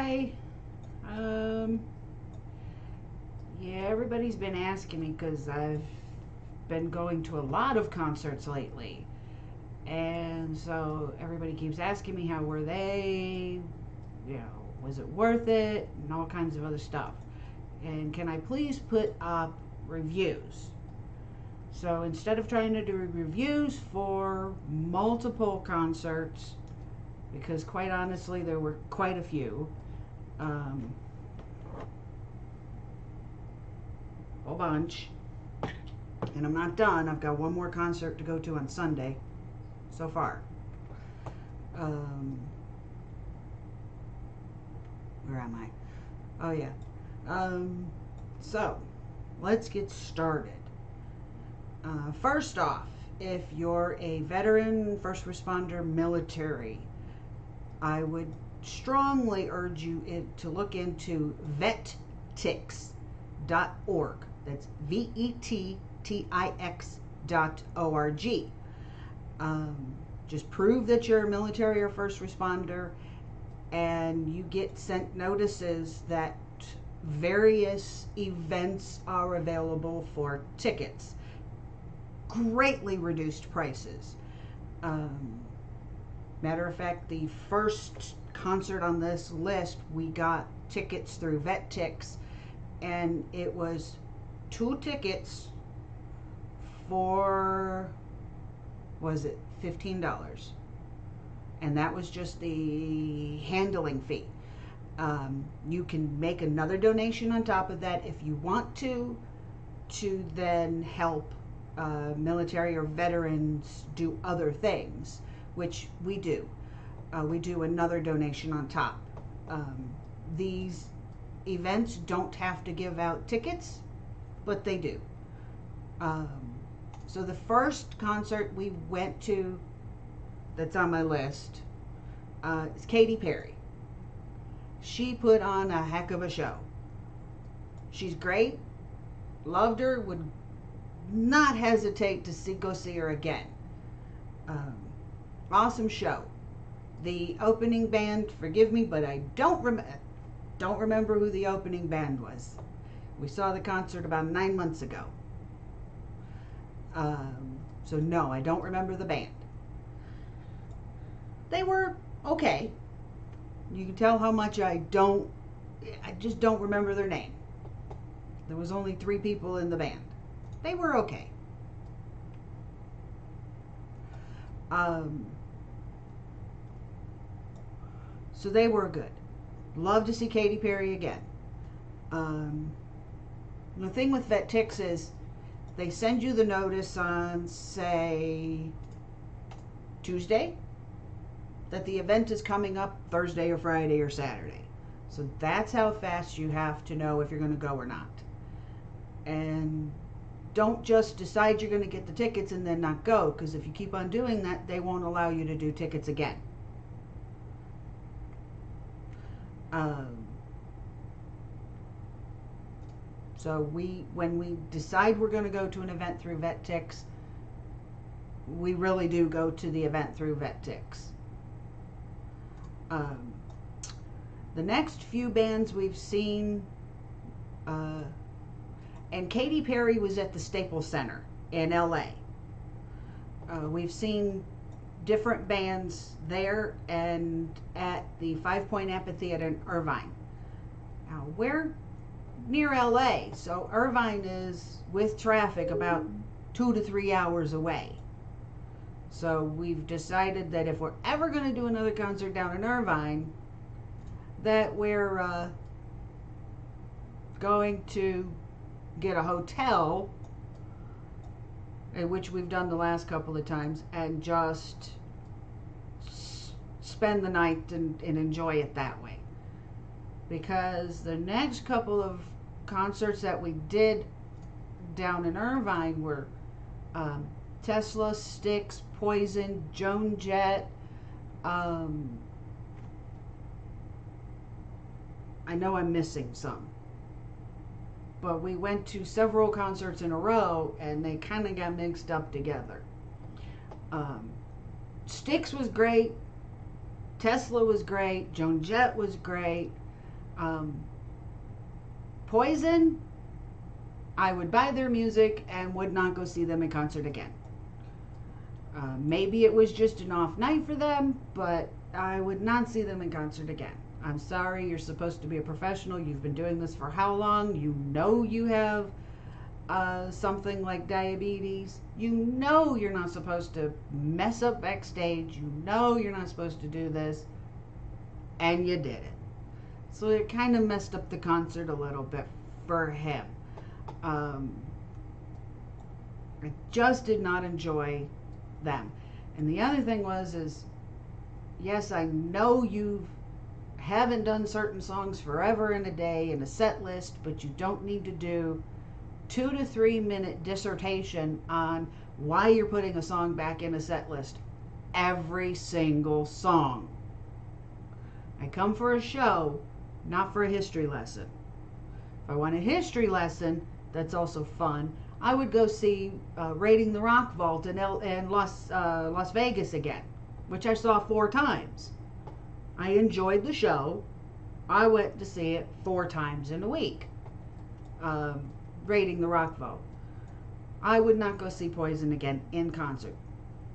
Hi. Um, yeah, everybody's been asking me because I've been going to a lot of concerts lately. And so everybody keeps asking me how were they, was it worth it, and all kinds of other stuff. And can I please put up reviews? So instead of trying to do reviews for multiple concerts, because quite honestly, there were quite a few, um, a bunch, and I'm not done. I've got one more concert to go to on Sunday so far. Um, where am I? Oh, yeah. So, let's get started. First off, if you're a veteran, first responder, military, I would strongly urge you to look into VetTix.org. That's VETTIX.org. Just prove that you're a military or first responder, and you get sent notices that various events are available for tickets. Greatly reduced prices. Matter of fact, the first concert on this list, we got tickets through VetTix, and it was 2 tickets for, was it $15? And that was just the handling fee. You can make another donation on top of that if you want to then help military or veterans do other things, which we do. We do another donation on top. These events don't have to give out tickets, but they do. So the first concert we went to that's on my list is Katy Perry. She put on a heck of a show. She's great. Loved her. Would not hesitate to go see her again. Awesome show. The opening band, forgive me, but I don't remember who the opening band was. We saw the concert about 9 months ago. So no, I don't remember the band. They were okay. You can tell how much I just don't remember their name. There was only 3 people in the band. They were okay. So they were good. Love to see Katy Perry again. The thing with VetTix is they send you the notice on, say, Tuesday, that the event is coming up Thursday or Friday or Saturday. So that's how fast you have to know if you're going to go or not. And don't just decide you're going to get the tickets and then not go, because if you keep on doing that, they won't allow you to do tickets again. So when we decide we're going to go to an event through VetTix, we really do go to the event through VetTix. The next few bands we've seen, and Katy Perry was at the Staples Center in LA. We've seen different bands there and at the 5 Point Amphitheater in Irvine. Now, we're near LA, so Irvine is, with traffic, about 2 to 3 hours away. So we've decided that if we're ever going to do another concert down in Irvine, that we're going to get a hotel, which we've done the last couple of times, and just spend the night and enjoy it that way. Because the next couple of concerts that we did down in Irvine were Tesla, Styx, Poison, Joan Jett. I know I'm missing some. But we went to several concerts in a row and they kind of got mixed up together. Styx was great. Tesla was great. Joan Jett was great. Um, Poison, I would buy their music and would not go see them in concert again. Maybe it was just an off night for them, but I would not see them in concert again. I'm sorry, you're supposed to be a professional. You've been doing this for how long? You know you have something like diabetes. You know you're not supposed to mess up backstage. You know you're not supposed to do this. And you did it. So it kind of messed up the concert a little bit for him. I just did not enjoy them. And the other thing is, yes, I know you haven't done certain songs forever in a day in a set list, but you don't need to do 2 to 3 minute dissertation on why you're putting a song back in a set list. Every single song. I come for a show, not for a history lesson. If I want a history lesson, that's also fun. I would go see Raiding the Rock Vault in Las Vegas again, which I saw 4 times. I enjoyed the show. I went to see it 4 times in a week. Raiding the Rock Vault. I would not go see Poison again in concert.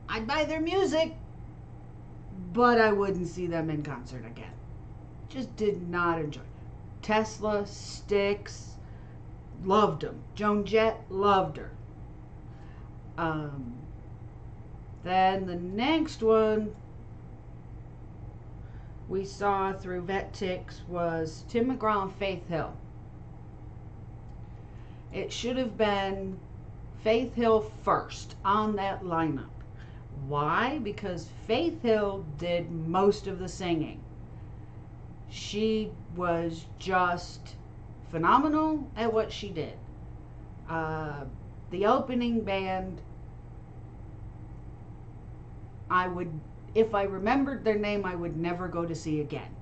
I'd buy their music, but I wouldn't see them in concert again. Just did not enjoy. Tesla, Styx, loved them. Joan Jett, loved her. Then the next one we saw through VetTix was Tim McGraw and Faith Hill. It should have been Faith Hill first on that lineup. Why? Because Faith Hill did most of the singing. She was just phenomenal at what she did. The opening band, if I remembered their name, I would never go to see again.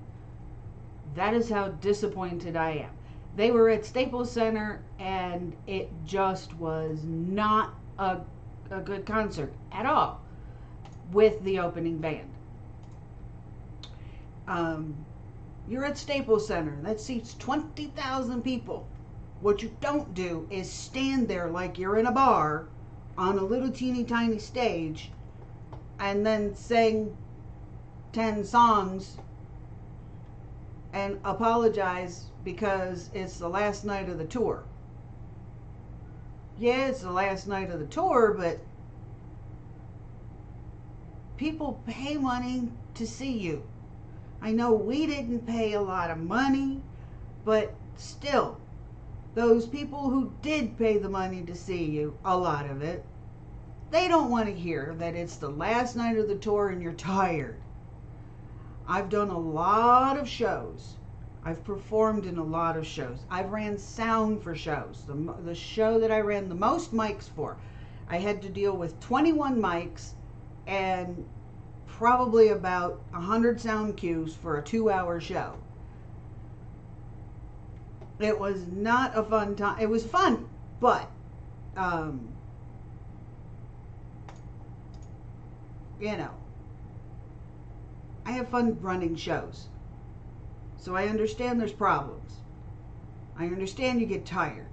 That is how disappointed I am. They were at Staples Center, and it just was not a good concert at all with the opening band. You're at Staples Center. That seats 20,000 people. What you don't do is stand there like you're in a bar on a little teeny tiny stage and then sing 10 songs and apologize because it's the last night of the tour. Yeah, it's the last night of the tour, but people pay money to see you. I know we didn't pay a lot of money, but still, those people who did pay the money to see you, a lot of it, they don't want to hear that it's the last night of the tour and you're tired. I've done a lot of shows. I've performed in a lot of shows. I've ran sound for shows. The show that I ran the most mics for, I had to deal with 21 mics and probably about 100 sound cues for a 2-hour show. It was not a fun time. It was fun, but you know, I have fun running shows. So I understand there's problems. I understand you get tired.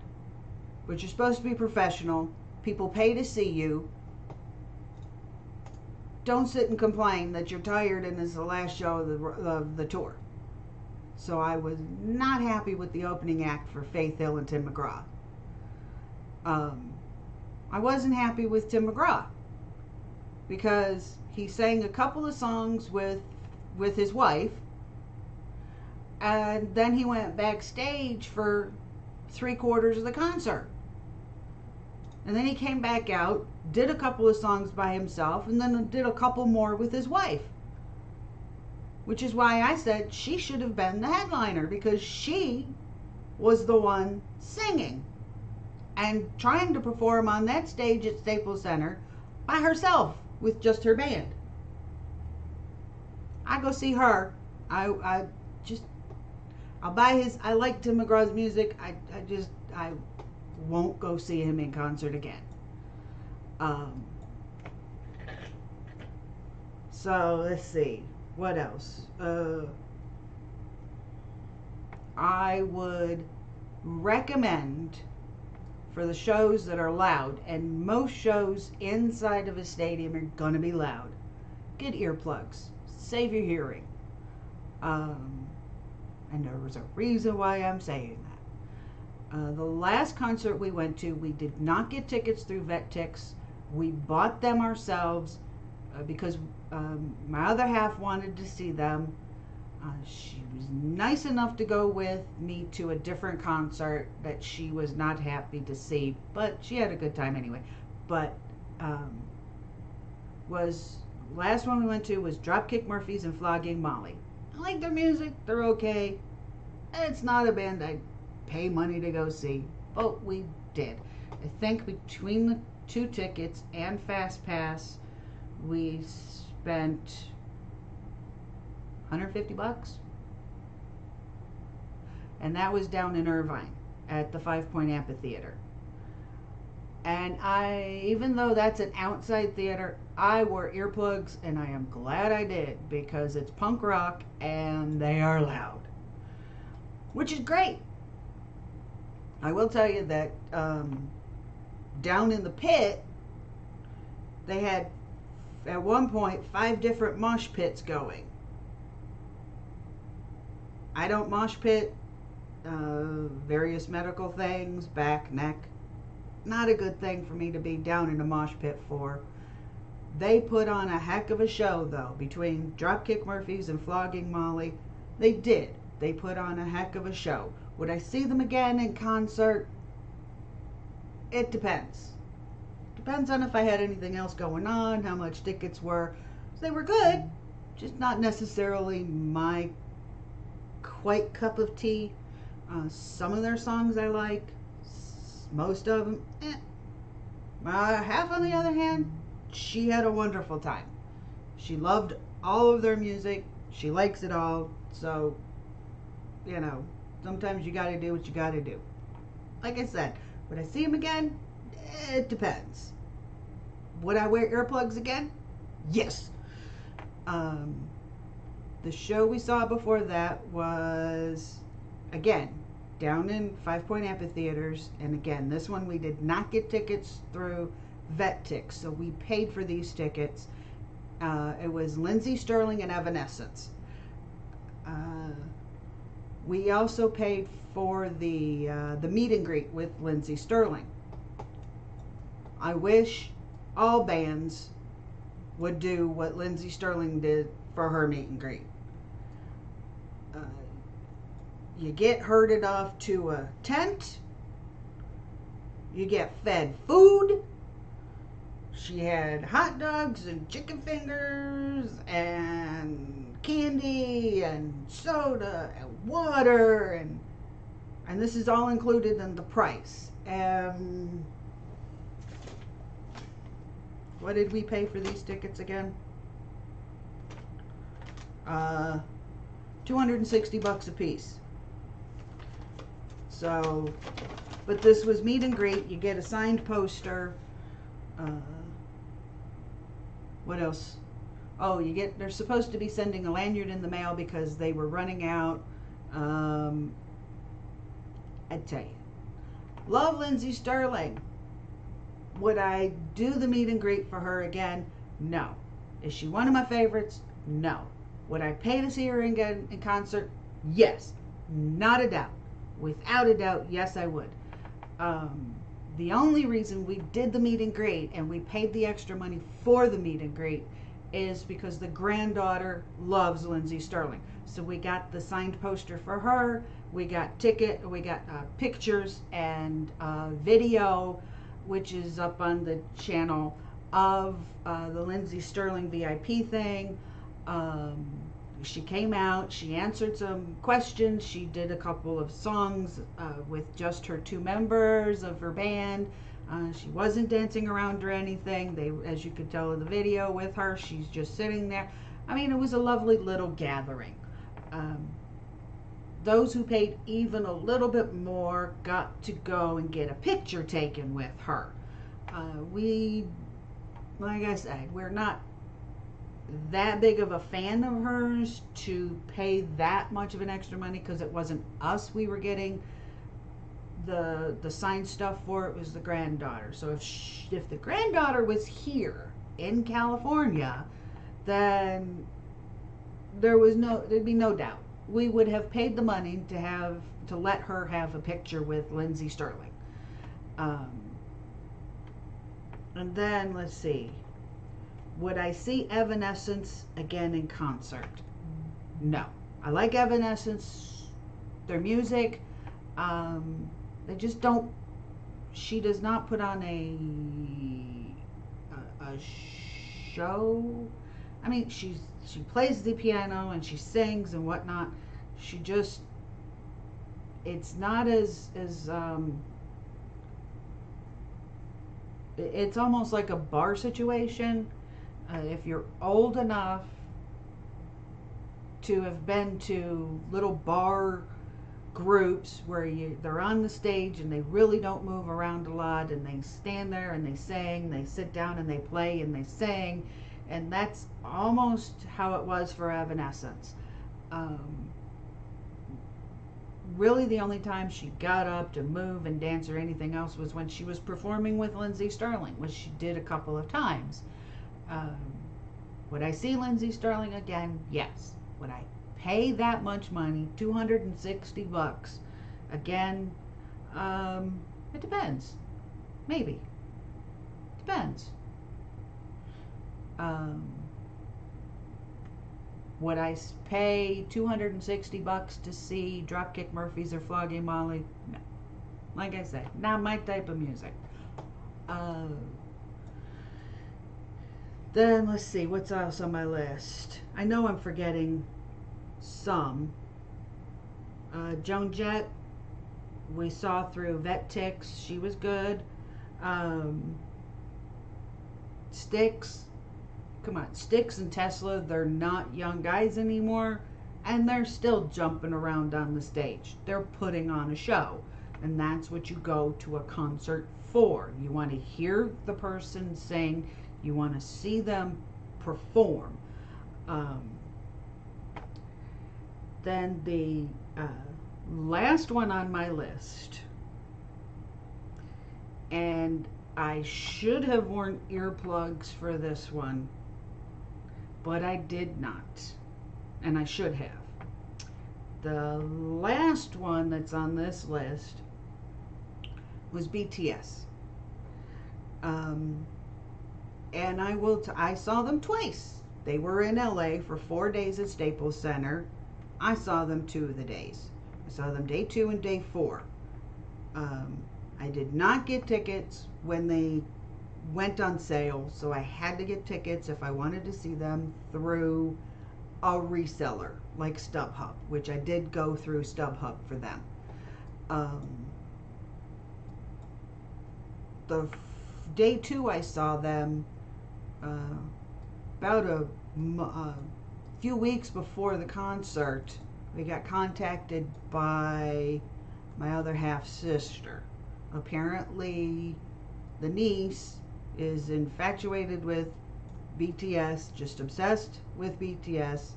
But you're supposed to be professional. People pay to see you. Don't sit and complain that you're tired and it's the last show of the tour. So I was not happy with the opening act for Faith Hill and Tim McGraw. I wasn't happy with Tim McGraw because he sang a couple of songs with his wife, and then he went backstage for 3/4 of the concert. And then he came back out, did a couple of songs by himself, and then did a couple more with his wife. Which is why I said she should have been the headliner, because she was the one singing and trying to perform on that stage at Staples Center by herself with just her band. I go see her. I'll buy his. I like Tim McGraw's music. I won't go see him in concert again. So let's see. What else? I would recommend for the shows that are loud, and most shows inside of a stadium are going to be loud, get earplugs. Save your hearing. And there was a reason why I'm saying that. The last concert we went to, we did not get tickets through VetTix. We bought them ourselves because my other half wanted to see them. She was nice enough to go with me to a different concert that she was not happy to see, but she had a good time anyway. But last one we went to was Dropkick Murphys and Flogging Molly. I like their music, they're okay. It's not a band I'd pay money to go see, but we did. I think between the 2 tickets and Fast Pass, we spent $150, and that was down in Irvine at the 5 Point Amphitheater. And even though that's an outside theater, I wore earplugs, and I am glad I did, because it's punk rock and they are loud, which is great. I will tell you that down in the pit, they had at one point 5 different mosh pits going. I don't mosh pit, various medical things, back, neck. Not a good thing for me to be down in a mosh pit for. They put on a heck of a show, though, between Dropkick Murphys and Flogging Molly. They did. They put on a heck of a show. Would I see them again in concert? It depends. Depends on if I had anything else going on, how much tickets were. They were good, just not necessarily my quite cup of tea. Some of their songs I like. Most of them, half on the other hand, she had a wonderful time. She loved all of their music. She likes it all. So, sometimes you got to do what you got to do. Like I said, would I see him again? It depends. Would I wear earplugs again? Yes. The show we saw before that was, again, down in 5 Point Amphitheaters, and again, this one we did not get tickets through VetTix, so we paid for these tickets. It was Lindsey Sterling and Evanescence. We also paid for the meet and greet with Lindsey Sterling. I wish all bands would do what Lindsey Sterling did for her meet and greet. You get herded off to a tent. You get fed food. She had hot dogs and chicken fingers and candy and soda and water, and this is all included in the price. What did we pay for these tickets again? $260 a piece. So, but this was meet and greet. You get a signed poster. What else? Oh, they're supposed to be sending a lanyard in the mail because they were running out. I'd tell you, love Lindsey Sterling. Would I do the meet and greet for her again? No. Is she one of my favorites? No. Would I pay to see her again in concert? Yes. Not a doubt. Without a doubt, yes, I would. The only reason we did the meet and greet and we paid the extra money for the meet and greet is because the granddaughter loves Lindsey Sterling. So we got the signed poster for her. We got pictures and video, which is up on the channel, of the Lindsey Sterling VIP thing. She came out, she answered some questions, she did a couple of songs with just her 2 members of her band. She wasn't dancing around or anything. As you could tell in the video with her, she's just sitting there. I mean, it was a lovely little gathering. Those who paid even a little bit more got to go and get a picture taken with her. Like I said, we're not that big of a fan of hers to pay that much of an extra money, because it wasn't us we were getting the signed stuff for. It was the granddaughter. So if the granddaughter was here in California, then there'd be no doubt we would have paid the money to let her have a picture with Lindsey Sterling. And then let's see, would I see Evanescence again in concert? No. I like Evanescence, their music. They just don't. She does not put on a show. I mean, she plays the piano and she sings and whatnot. She just, it's not as it's almost like a bar situation. If you're old enough to have been to little bar groups where they're on the stage and they really don't move around a lot, and they stand there and they sing, they sit down and they play and they sing, and that's almost how it was for Evanescence. Really the only time she got up to move and dance or anything else was when she was performing with Lindsey Sterling, which she did a couple of times. Would I see Lindsey Sterling again? Yes. Would I pay that much money, $260 again? It depends. Maybe. Depends. Would I pay $260 to see Dropkick Murphys or Flogging Molly? No. Like I said, not my type of music. Then let's see, what's else on my list? I know I'm forgetting some. Joan Jett, we saw through VetTix. She was good. Styx. Come on, Styx and Tesla, they're not young guys anymore, and they're still jumping around on the stage. They're putting on a show, and that's what you go to a concert for. You want to hear the person sing, you want to see them perform. Then the last one on my list, and I should have worn earplugs for this one, but I did not, and I should have. The last one that's on this list was BTS. And I saw them twice. They were in LA for 4 days at Staples Center. I saw them 2 of the days. I saw them day 2 and day 4. I did not get tickets when they went on sale, so I had to get tickets if I wanted to see them through a reseller like StubHub, which I did go through StubHub for them. The day 2 I saw them about a few weeks before the concert. We got contacted by my other half sister. Apparently the niece is infatuated with BTS, just obsessed with BTS.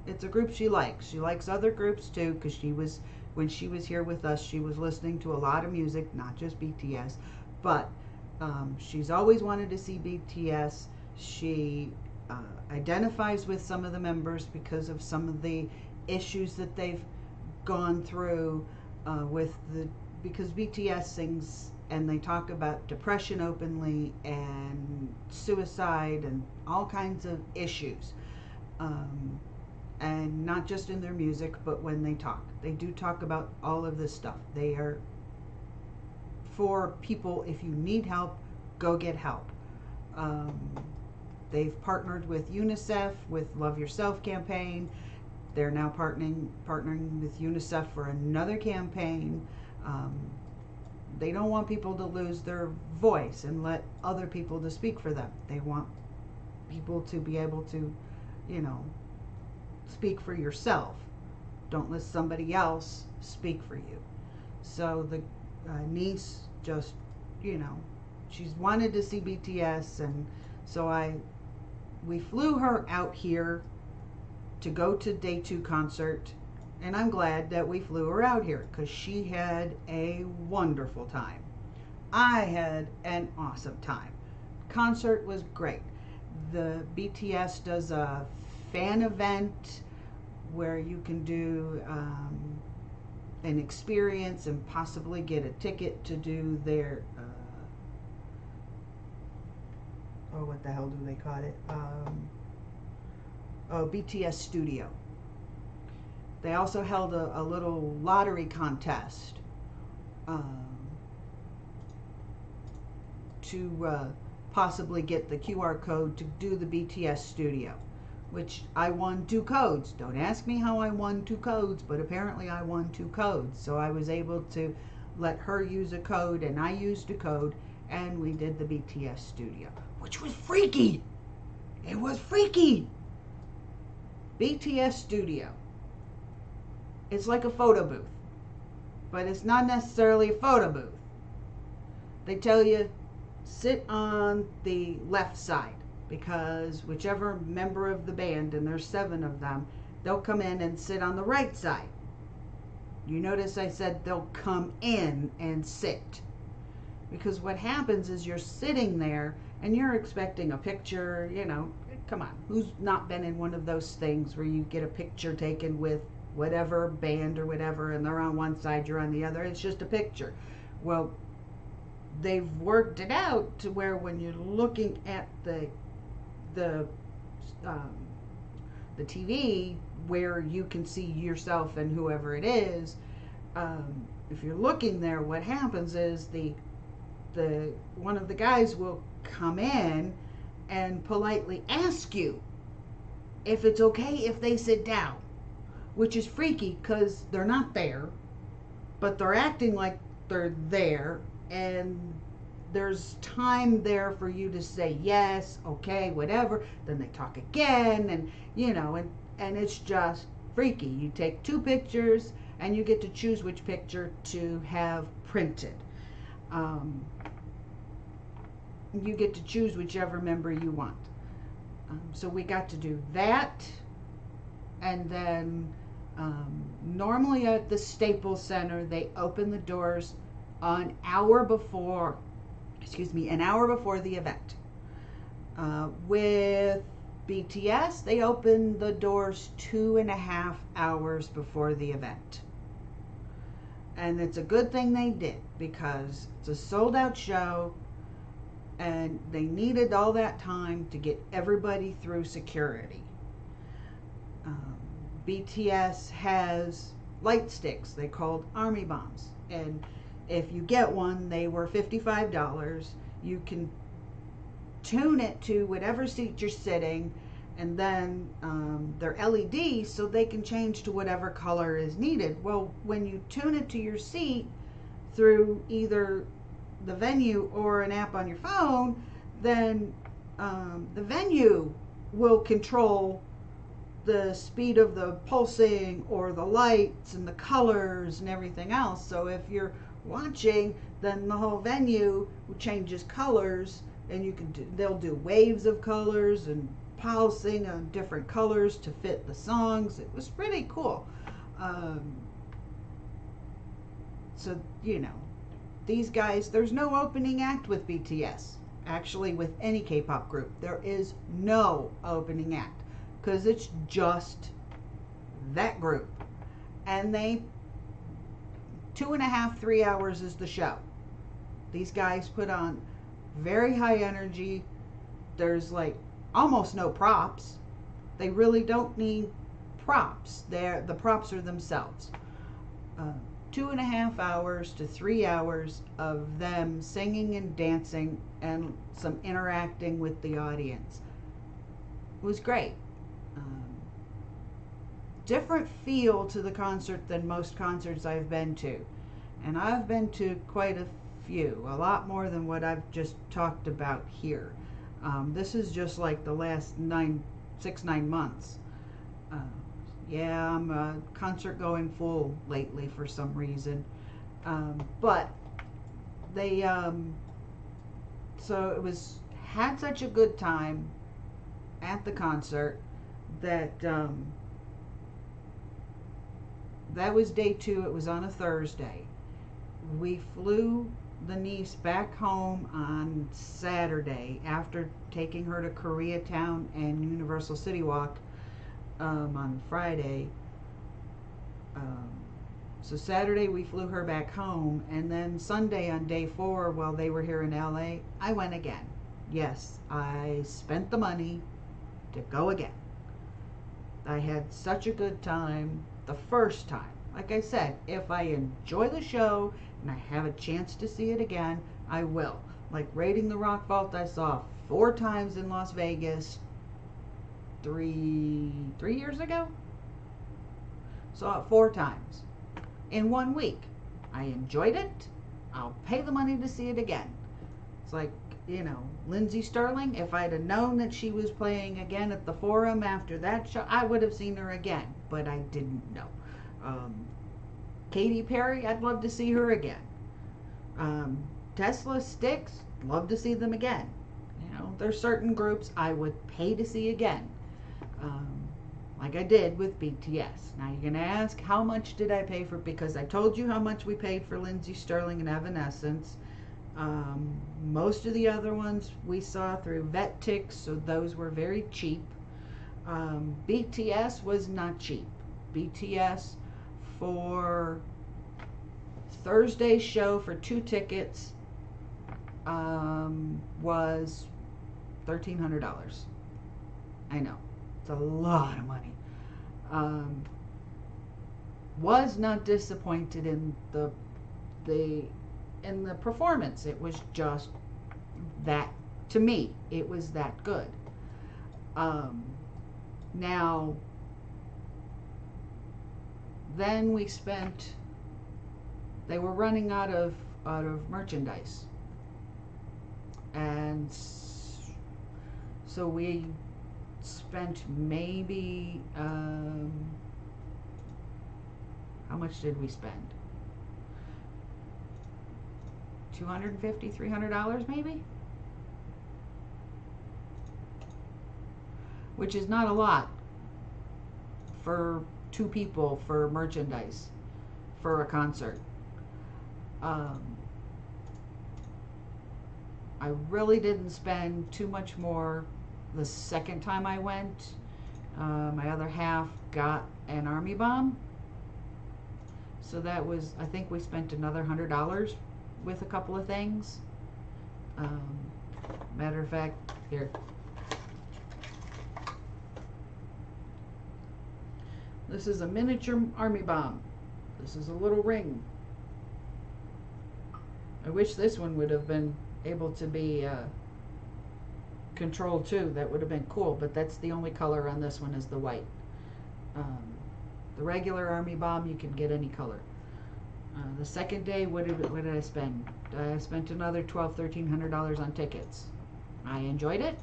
It's a group she likes. She likes other groups too, because when she was here with us, she was listening to a lot of music, not just BTS, but she's always wanted to see BTS. She identifies with some of the members because of some of the issues that they've gone through because BTS sings and they talk about depression openly and suicide and all kinds of issues. And not just in their music, but when they talk. They do talk about all of this stuff. They are for people, if you need help, go get help. They've partnered with UNICEF with Love Yourself campaign. They're now partnering with UNICEF for another campaign. They don't want people to lose their voice and let other people to speak for them. They want people to be able to, speak for yourself. Don't let somebody else speak for you. So the niece just, she's wanted to see BTS, and so I we flew her out here to go to day 2 concert, and I'm glad that we flew her out here because she had a wonderful time. I had an awesome time. Concert was great. The BTS does a fan event where you can do an experience and possibly get a ticket to do their what the hell do they call it? BTS Studio. They also held a little lottery contest to possibly get the QR code to do the BTS Studio, which I won 2 codes. Don't ask me how I won 2 codes, but apparently I won 2 codes. So I was able to let her use a code and I used a code, and we did the BTS Studio, which was freaky. It was freaky. BTS Studio. It's like a photo booth, but it's not necessarily a photo booth. They tell you sit on the left side because whichever member of the band, and there's 7 of them, they'll come in and sit on the right side. You notice I said they'll come in and sit, because what happens is you're sitting there and you're expecting a picture. You know, come on, who's not been in one of those things where you get a picture taken with whatever band or whatever, and they're on one side, you're on the other. It's just a picture. Well, they've worked it out to where when you're looking at the TV, where you can see yourself and whoever it is, if you're looking there, what happens is the one of the guys will come in and politely ask you if it's okay if they sit down, which is freaky because they're not there, but they're acting like they're there, and there's time there for you to say yes, okay, whatever. Then they talk again, and you know, and it's just freaky. You take 2 pictures and you get to choose which picture to have printed. You get to choose whichever member you want. So we got to do that, and then normally at the Staples Center they open the doors an hour before the event. With BTS, they open the doors 2.5 hours before the event. And it's a good thing they did, because it's a sold out show and they needed all that time to get everybody through security. BTS has light sticks they called army bombs, and if you get one, they were $55. You can tune it to whatever seat you're sitting, and then they're LED, so they can change to whatever color is needed. Well, when you tune it to your seat through either the venue or an app on your phone, then the venue will control the speed of the pulsing or the lights and the colors and everything else. So if you're watching, then the whole venue changes colors, and you can they'll do waves of colors and pulsing on different colors to fit the songs. It was pretty cool. So you know, these guys, there's no opening act with BTS. Actually, with any K-pop group, there is no opening act, because it's just that group, and they 2.5, 3 hours is the show. These guys put on very high energy. There's like almost no props. They really don't need props. The props are themselves. 2.5 hours to 3 hours of them singing and dancing and some interacting with the audience. It was great. Different feel to the concert than most concerts I've been to, and I've been to quite a few, a lot more than what I've just talked about here. This is just like the last 9 months. Yeah, I'm a concert going fool lately for some reason, but they so it was, had such a good time. at the concert. That that was day 2. It was on a Thursday. We flew the niece back home on Saturday after taking her to Koreatown and Universal City Walk on Friday. So Saturday we flew her back home, and then Sunday on day 4, while they were here in LA, I went again. Yes, I spent the money to go again. I had such a good time the first time. Like I said, if I enjoy the show and I have a chance to see it again, I will. Like Raiding the Rock Vault, I saw 4 times in Las Vegas 3 years ago. Saw it 4 times in 1 week. I enjoyed it. I'll pay the money to see it again. It's like, you know, Lindsay Sterling, if I'd have known that she was playing again at the Forum after that show, I would have seen her again, but I didn't know. Katy Perry, I'd love to see her again. Tesla Sticks, love to see them again. You know, there's certain groups I would pay to see again. Like I did with BTS. Now you're going to ask, how much did I pay for? Because I told you how much we paid for Lindsay Sterling and Evanescence. Most of the other ones we saw through VetTix, so those were very cheap. BTS was not cheap. BTS for Thursday's show for 2 tickets was $1,300. I know, it's a lot of money. Was not disappointed in the performance. It was just that, to me, it was that good. Now, then we spent, they were running out of merchandise, and so we spent maybe how much did we spend? $250, $300 maybe, which is not a lot for 2 people for merchandise for a concert. I really didn't spend too much more the second time I went. My other half got an army bomb, so that was, I think we spent another $100 with a couple of things. Matter of fact, here. This is a miniature army bomb. This is a little ring. I wish this one would have been able to be controlled too. That would have been cool, but that's the only color on this one is the white. The regular army bomb, you can get any color. The second day, what did I spend? I spent another $1,200, $1,300 on tickets. I enjoyed it.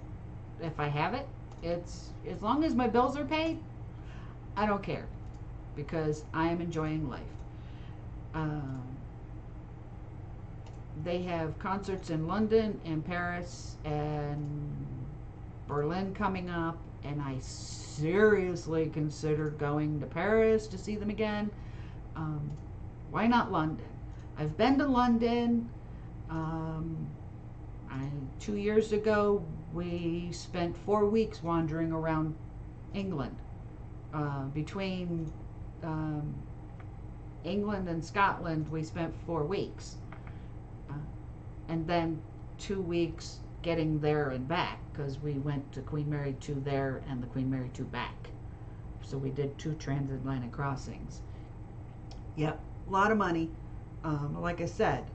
If I have it, it's, as long as my bills are paid, I don't care, because I am enjoying life. They have concerts in London and Paris and Berlin coming up, and I seriously considered going to Paris to see them again. Why not London? I've been to London. 2 years ago, we spent 4 weeks wandering around England. Between England and Scotland, we spent 4 weeks. And then 2 weeks getting there and back, because we went to Queen Mary 2 there and the Queen Mary 2 back. So we did 2 transatlantic crossings. Yep, a lot of money. Like I said,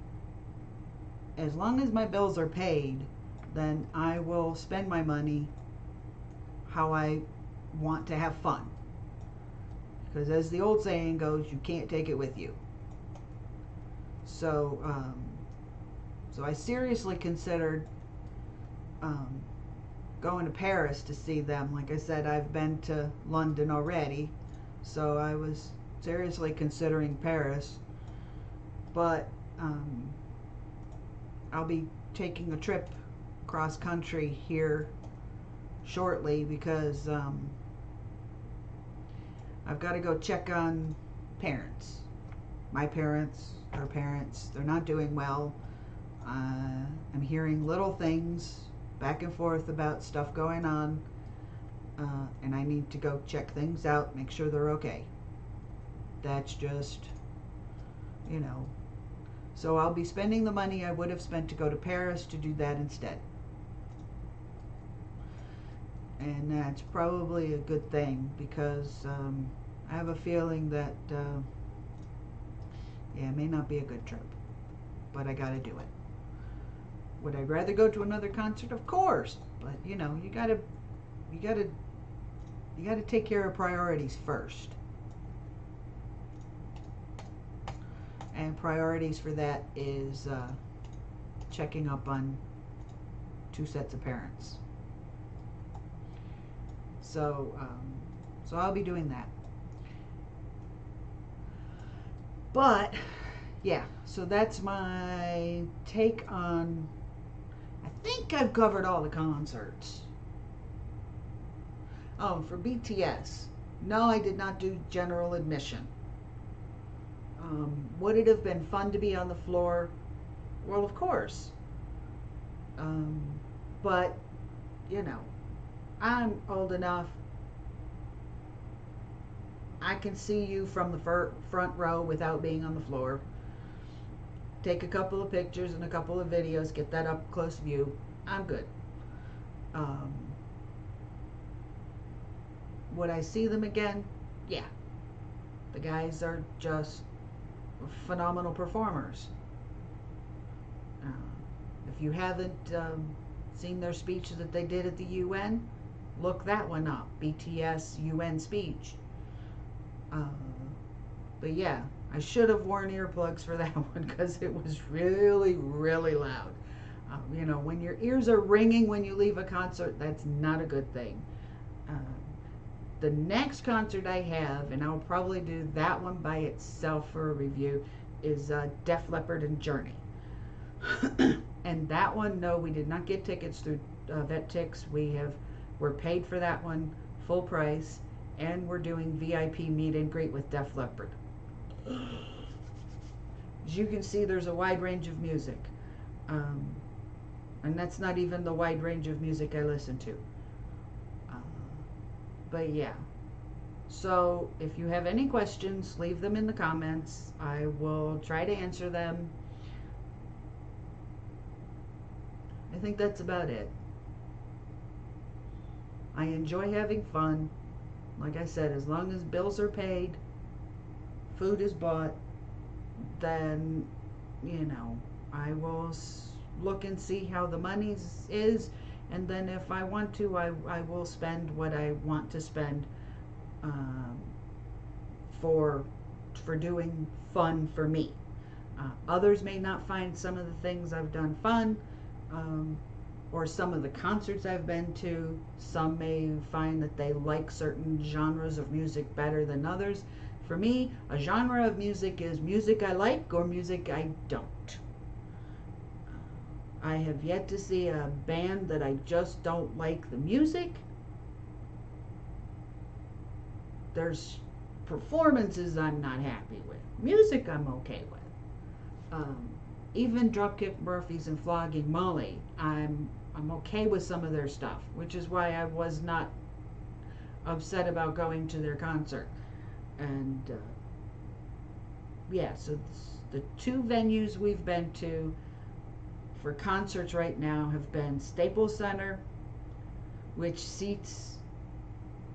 as long as my bills are paid, then I will spend my money how I want to have fun. Because as the old saying goes, you can't take it with you. So, so I seriously considered going to Paris to see them. Like I said, I've been to London already, so I was seriously considering Paris. But I'll be taking a trip cross country here shortly because I've got to go check on parents. My parents, her parents, they're not doing well. I'm hearing little things back and forth about stuff going on, and I need to go check things out, make sure they're okay. That's just, you know. So I'll be spending the money I would have spent to go to Paris to do that instead. And that's probably a good thing because I have a feeling that, yeah, it may not be a good trip, but I gotta do it. Would I rather go to another concert? Of course, but you know, you gotta take care of priorities first. And priorities for that is checking up on 2 sets of parents. So I'll be doing that. But yeah, so that's my take on. I think I've covered all the concerts. Oh, for BTS, no, I did not do general admission. Would it have been fun to be on the floor? Well, of course. But, you know, I'm old enough. I can see you from the front row without being on the floor. Take a couple of pictures and a couple of videos, get that up close view. I'm good. Would I see them again? Yeah. The guys are just phenomenal performers. If you haven't seen their speech that they did at the UN, look that one up. BTS UN speech. But yeah, I should have worn earplugs for that one because it was really, really loud. You know, when your ears are ringing when you leave a concert, that's not a good thing. The next concert I have, and I'll probably do that one by itself for a review, is Def Leppard and Journey. And that one, no, we did not get tickets through VetTix. We're paid for that one full price, and we're doing VIP meet and greet with Def Leppard. As you can see, there's a wide range of music, and that's not even the wide range of music I listen to. But yeah, so if you have any questions, leave them in the comments. I will try to answer them. I think that's about it. I enjoy having fun. Like I said, as long as bills are paid, food is bought, then, you know, I will look and see how the money is, and then if I want to, I will spend what I want to spend for doing fun for me. Others may not find some of the things I've done fun, or some of the concerts I've been to. Some may find that they like certain genres of music better than others. For me, a genre of music is music I like or music I don't. I have yet to see a band that I just don't like the music. There's performances I'm not happy with. Music I'm okay with. Even Dropkick Murphys and Flogging Molly, I'm okay with some of their stuff, which is why I was not upset about going to their concert. And yeah, so the 2 venues we've been to for concerts right now have been Staples Center, which seats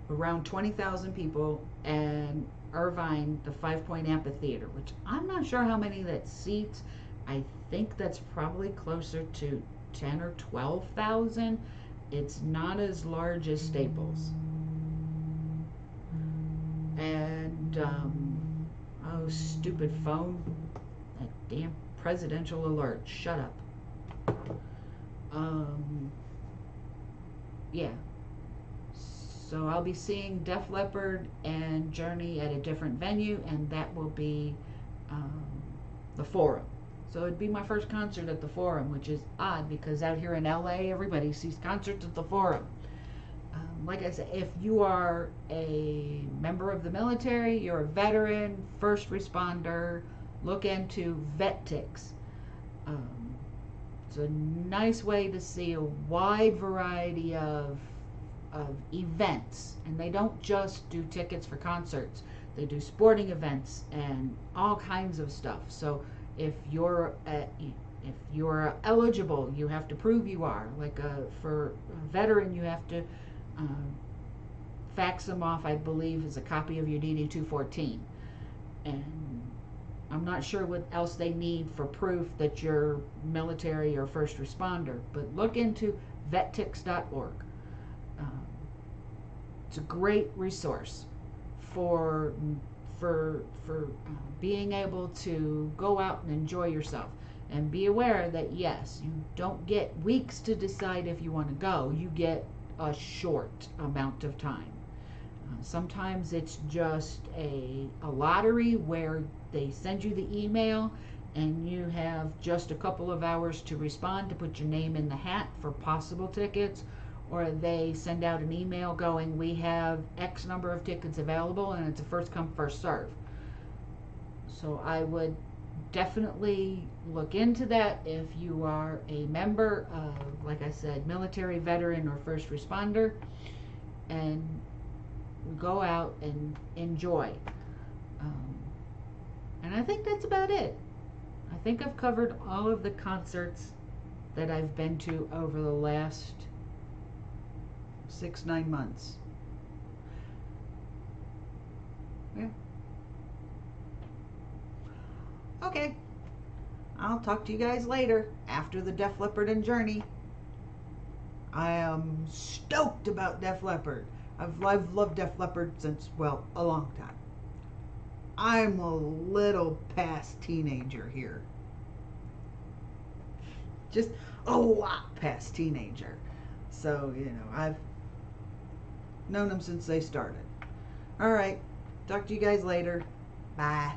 around 20,000 people, and Irvine, the 5 Point Amphitheater, which I'm not sure how many that seats. I think that's probably closer to 10 or 12,000. It's not as large as Staples. And oh, stupid phone, that damn presidential alert, shut up. Yeah, so I'll be seeing Def Leppard and Journey at a different venue, and that will be the Forum. So it'd be my first concert at the Forum, which is odd because out here in LA everybody sees concerts at the Forum. like I said, if you are a member of the military, you're a veteran, first responder, look into VetTix. Um, it's a nice way to see a wide variety of events, and they don't just do tickets for concerts. They do sporting events and all kinds of stuff. So if you're eligible, you have to prove you are. Like for a veteran, you have to fax them off, I believe, as a copy of your DD 214. And I'm not sure what else they need for proof that you're military or first responder, but look into vettix.org. It's a great resource for being able to go out and enjoy yourself. And be aware that yes, you don't get weeks to decide if you want to go. You get a short amount of time. Sometimes it's just a lottery where they send you the email and you have just a couple of hours to respond to put your name in the hat for possible tickets, or they send out an email going, we have X number of tickets available, and it's a first come first serve. So I would definitely look into that if you are a member of, like I said, military, veteran, or first responder, and go out and enjoy. And I think that's about it. I think I've covered all of the concerts that I've been to over the last 6-9 months. Yeah. Okay. I'll talk to you guys later after the Def Leppard and Journey. I am stoked about Def Leppard. I've loved Def Leppard since, well, a long time. I'm a little past teenager here. Just a lot past teenager. So, I've known them since they started. All right. Talk to you guys later. Bye.